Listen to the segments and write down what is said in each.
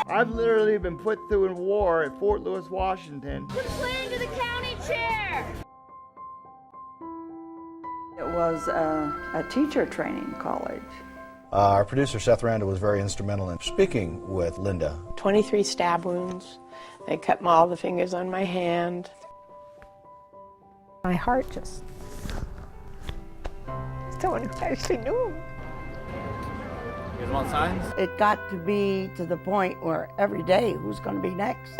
I've literally been put through a war at Fort Lewis, Washington. Put a plane to the county chair! It was a teacher training college. Our producer, Seth Randal, was very instrumental in speaking with Linda. 23 stab wounds. They cut all the fingers on my hand. My heart just... Someone actually knew. You guys want signs? It got to be to the point where every day, who's going to be next?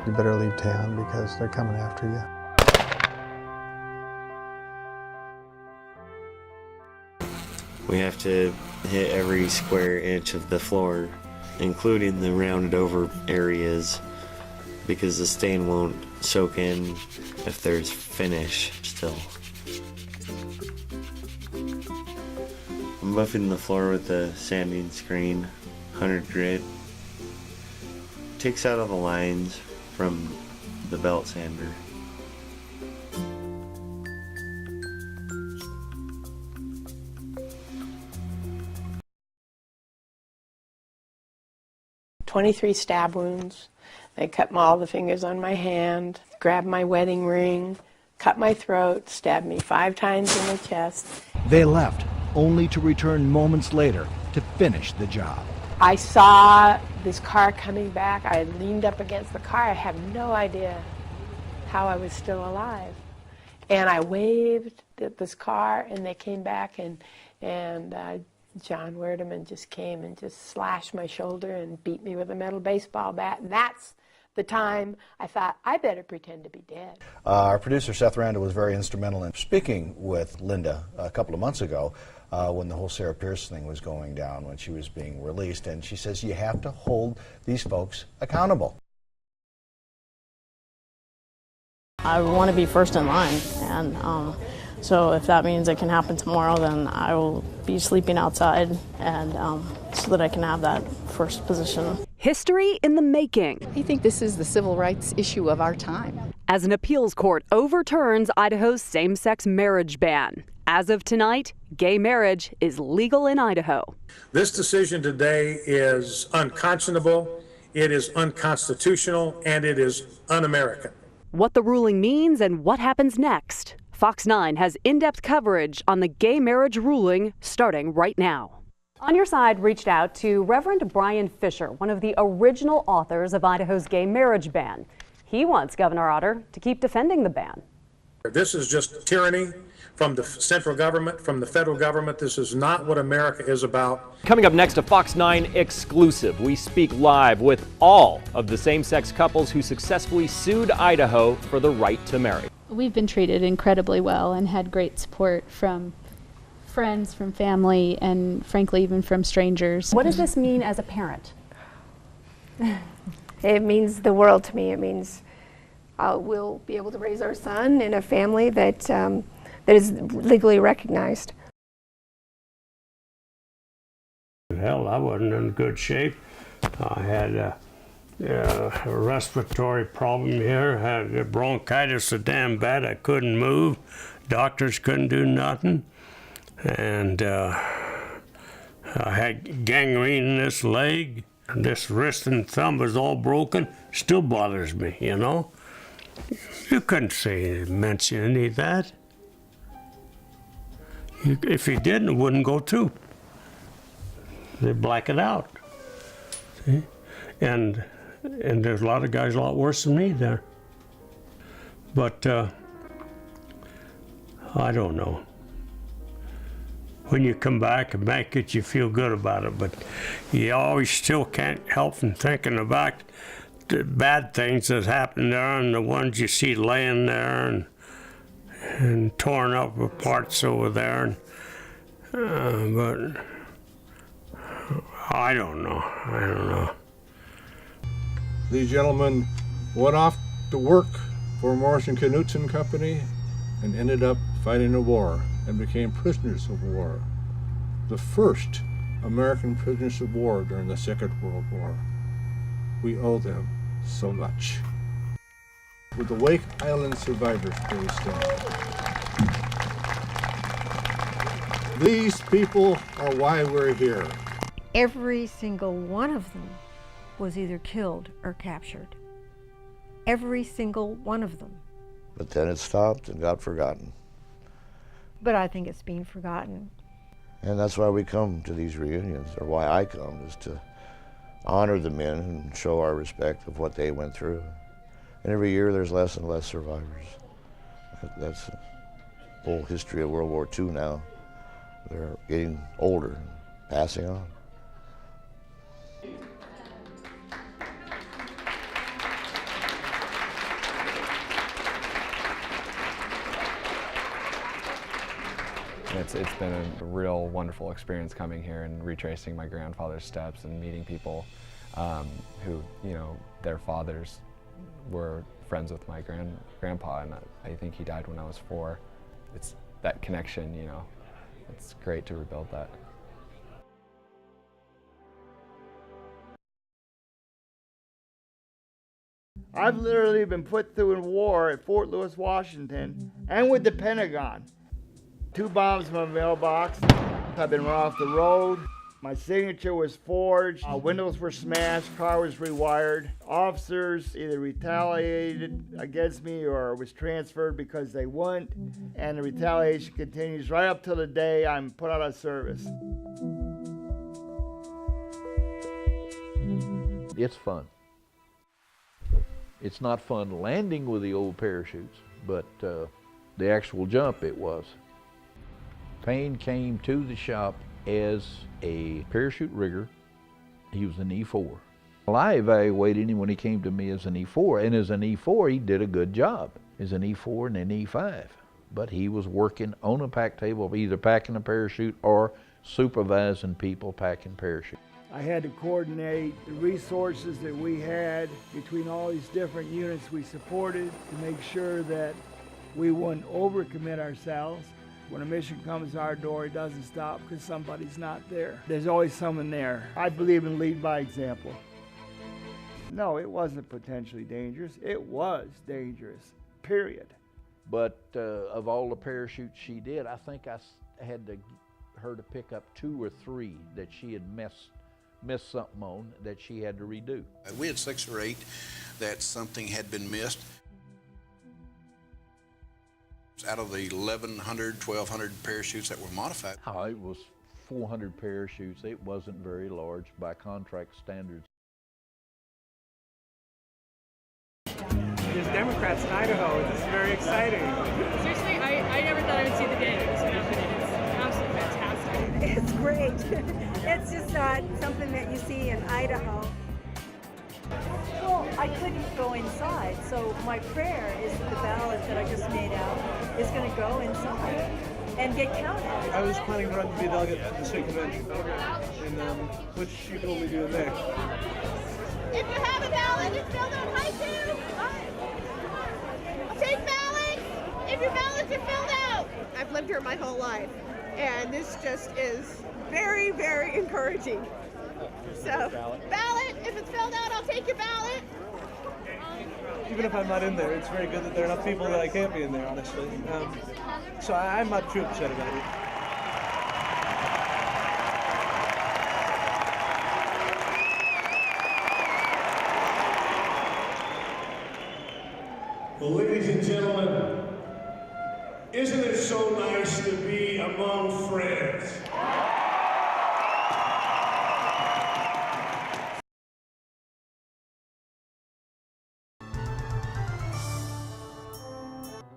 You better leave town because they're coming after you. We have to hit every square inch of the floor, including the rounded over areas, because the stain won't soak in if there's finish still. I'm buffing the floor with a sanding screen, 100 grit. Takes out all the lines from the belt sander. "23 stab wounds. They cut all the fingers on my hand, grabbed my wedding ring, cut my throat, stabbed me 5 times in the chest. They left, only to return moments later to finish the job. I saw this car coming back. I leaned up against the car. I have no idea how I was still alive. And I waved at this car, and they came back, and John Werdeman just came and just slashed my shoulder and beat me with a metal baseball bat. And that's the time I thought, I better pretend to be dead. Our producer, Seth Randal, was very instrumental in speaking with Linda a couple of months ago when the whole Sarah Pierce thing was going down, when she was being released. And she says you have to hold these folks accountable. I want to be first in line, and so if that means it can happen tomorrow, then I will be sleeping outside, and so that I can have that first position. History in the making. I think this is the civil rights issue of our time. As an appeals court overturns Idaho's same-sex marriage ban. As of tonight, gay marriage is legal in Idaho. This decision today is unconscionable, it is unconstitutional, and it is un-American. What the ruling means and what happens next. Fox 9 has in-depth coverage on the gay marriage ruling starting right now. On Your Side reached out to Reverend Brian Fisher, one of the original authors of Idaho's gay marriage ban. He wants Governor Otter to keep defending the ban. This is just tyranny from the central government, from the federal government. This is not what America is about. Coming up next, a Fox 9 exclusive. We speak live with all of the same-sex couples who successfully sued Idaho for the right to marry. We've been treated incredibly well and had great support from friends, from family, and frankly even from strangers. What does this mean as a parent? It means the world to me. It means we'll be able to raise our son in a family that is legally recognized. Hell, I wasn't in good shape. I had a respiratory problem here. I had bronchitis so damn bad I couldn't move. Doctors couldn't do nothing. And I had gangrene in this leg. This wrist and thumb was all broken. Still bothers me, you know. You couldn't mention any of that. If you didn't, it wouldn't go through. They'd black it out. See? And there's a lot of guys a lot worse than me there. But I don't know. When you come back and make it, you feel good about it, but you always still can't help from thinking about the bad things that happened there and the ones you see laying there and torn up parts over there. But I don't know. These gentlemen went off to work for Morrison Knudsen Company and ended up fighting a war and became prisoners of war. The first American prisoners of war during the Second World War. We owe them so much. With the Wake Island survivors, please stand. These people are why we're here. Every single one of them was either killed or captured. Every single one of them. But then it stopped and got forgotten. But I think it's being forgotten. And that's why we come to these reunions, or why I come, is to honor the men and show our respect of what they went through. And every year there's less and less survivors. That's the whole history of World War II now. They're getting older and passing on. It's been a real wonderful experience coming here and retracing my grandfather's steps and meeting people who, you know, their fathers were friends with my grandpa, and I think he died when I was 4. It's that connection, you know, it's great to rebuild that. I've literally been put through a war at Fort Lewis, Washington, and with the Pentagon. 2 bombs in my mailbox. I've been run off the road. My signature was forged. Windows were smashed. Car was rewired. Officers either retaliated against me or was transferred because they wouldn't. And the retaliation continues right up till the day I'm put out of service. It's fun. It's not fun landing with the old parachutes, but the actual jump it was. PAINE came to the shop as a parachute rigger. He was an E4. Well, I evaluated him when he came to me as an E4, and as an E4 he did a good job. As an E4 and an E5. But he was working on a pack table, either packing a parachute or supervising people packing parachutes. I had to coordinate the resources that we had between all these different units we supported to make sure that we wouldn't overcommit ourselves. When a mission comes to our door, it doesn't stop because somebody's not there. There's always someone there. I believe in lead by example. No, it wasn't potentially dangerous. It was dangerous, period. But of all the parachutes she did, I think I had her to pick up 2 or 3 that she had missed something on that she had to redo. We had 6 or 8 that something had been missed. Out of the 1,100, 1,200 parachutes that were modified. Oh, it was 400 parachutes. It wasn't very large by contract standards. There's Democrats in Idaho. This is very exciting. Seriously, I never thought I would see the day that this would happen. It's absolutely fantastic. It's great. It's just not something that you see in Idaho. Well, I couldn't go inside, so my prayer is that the ballot that I just made out is going to go inside and get counted. I was planning to run to be a delegate at the state convention, and which you can only do in there. If you have a ballot, it's filled out haiku. Take ballots if your ballots are filled out. I've lived here my whole life, and this just is very, very encouraging. So, ballot, if it's filled out, I'll take your ballot. Even if I'm not in there, it's very good that there are enough people that I can't be in there, honestly. So I'm not too upset about it. Well, ladies and gentlemen, isn't it so nice to be among friends?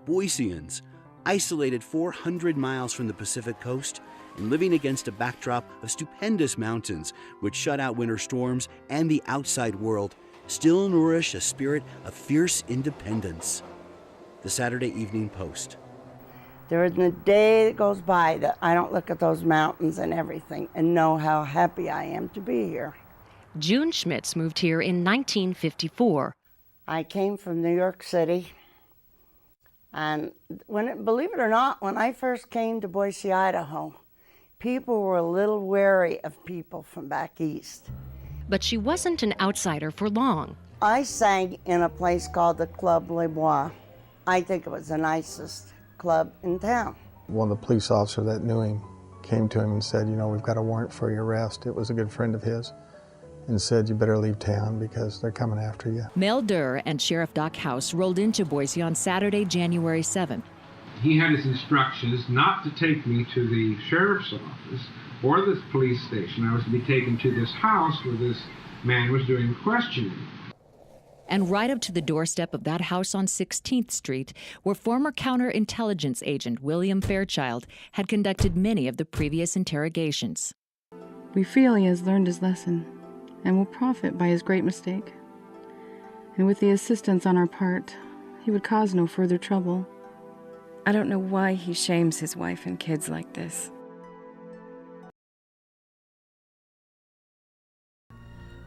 Boiseans, isolated 400 miles from the Pacific coast and living against a backdrop of stupendous mountains which shut out winter storms and the outside world, still nourish a spirit of fierce independence. The Saturday Evening Post. There isn't a day that goes by that I don't look at those mountains and everything and know how happy I am to be here. June Schmitz moved here in 1954. I came from New York City. And believe it or not, when I first came to Boise, Idaho, people were a little wary of people from back east. But she wasn't an outsider for long. I sang in a place called the Club Les Bois. I think it was the nicest club in town. One of the police officers that knew him came to him and said, you know, we've got a warrant for your arrest. It was a good friend of his, and said, you better leave town because they're coming after you. Mel Durr and Sheriff Doc House rolled into Boise on Saturday, January 7th. He had his instructions not to take me to the sheriff's office or the police station. I was to be taken to this house where this man was doing questioning. And right up to the doorstep of that house on 16th Street, where former counterintelligence agent William Fairchild had conducted many of the previous interrogations. We feel he has learned his lesson and will profit by his great mistake. And with the assistance on our part, he would cause no further trouble. I don't know why he shames his wife and kids like this.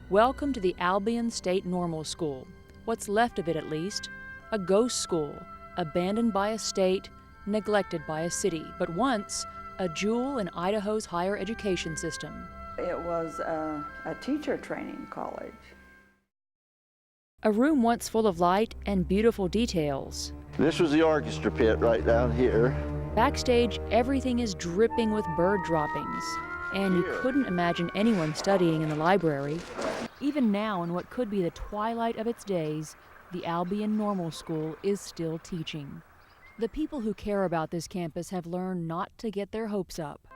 Welcome to the Albion State Normal School. What's left of it, at least. A ghost school, abandoned by a state, neglected by a city, but once a jewel in Idaho's higher education system. It was a teacher training college. A room once full of light and beautiful details. This was the orchestra pit right down here. Backstage, everything is dripping with bird droppings. And you couldn't imagine anyone studying in the library. Even now, in what could be the twilight of its days, the Albion Normal School is still teaching. The people who care about this campus have learned not to get their hopes up.